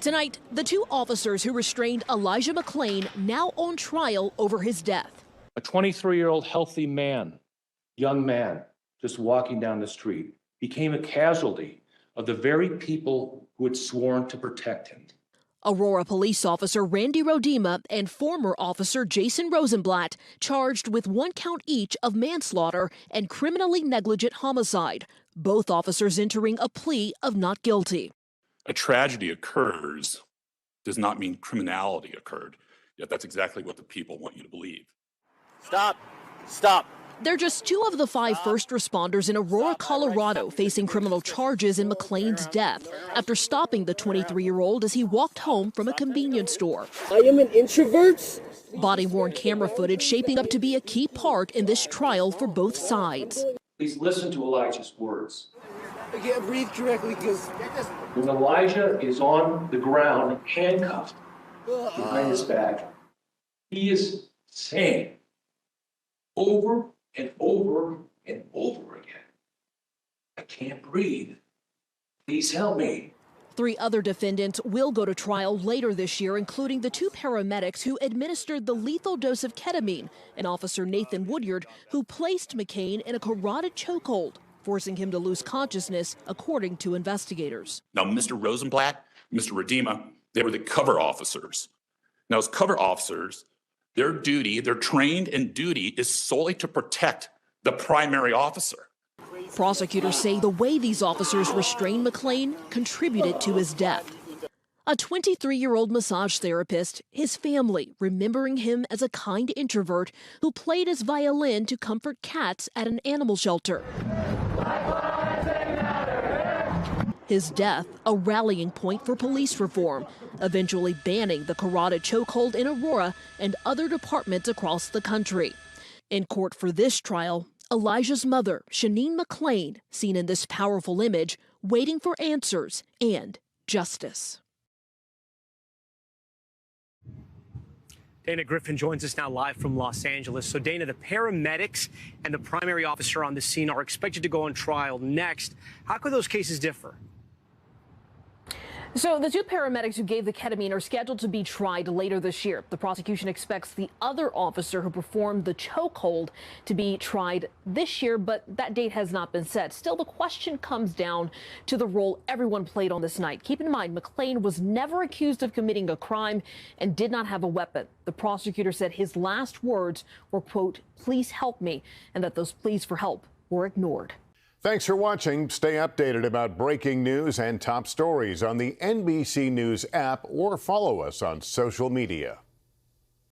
Tonight, the two officers who restrained Elijah McClain now on trial over his death. A 23-year-old healthy man, young man, just walking down the street, became a casualty of the very people who had sworn to protect him. Aurora police officer Randy Rodema and former officer Jason Rosenblatt charged with 1 count each of manslaughter and criminally negligent homicide, both officers entering a plea of not guilty. A tragedy occurs does not mean criminality occurred, yet that's exactly what the people want you to believe. Stop. Stop. They're just 2 of the 5 first responders in Aurora, Colorado, facing criminal charges in McClain's death after stopping the 23-year-old as he walked home from a convenience store. I am an introvert. Body-worn camera footage shaping up to be a key part in this trial for both sides. Please listen to Elijah's words. I can't breathe correctly because... When Elijah is on the ground, handcuffed behind his back, he is saying over and over and over again, I can't breathe. Please help me. 3 other defendants will go to trial later this year, including the 2 paramedics who administered the lethal dose of ketamine and Officer Nathan Woodyard, who placed McClain in a carotid chokehold, forcing him to lose consciousness, according to investigators. Now, Mr. Rosenblatt, Mr. Rodema, they were the cover officers. Now, as cover officers, their duty, their trained and duty is solely to protect the primary officer. Prosecutors say the way these officers restrained McClain contributed to his death. A 23-year-old massage therapist, his family remembering him as a kind introvert who played his violin to comfort cats at an animal shelter. His death, a rallying point for police reform, eventually banning the carotid chokehold in Aurora and other departments across the country. In court for this trial, Elijah's mother, Shanine McClain, seen in this powerful image, waiting for answers and justice. Dana Griffin joins us now live from Los Angeles. So, Dana, the paramedics and the primary officer on the scene are expected to go on trial next. How could those cases differ? So the 2 paramedics who gave the ketamine are scheduled to be tried later this year. The prosecution expects the other officer who performed the chokehold to be tried this year, but that date has not been set. Still, the question comes down to the role everyone played on this night. Keep in mind, McClain was never accused of committing a crime and did not have a weapon. The prosecutor said his last words were, quote, "Please help me," and that those pleas for help were ignored. Thanks for watching. Stay updated about breaking news and top stories on the NBC News app or follow us on social media.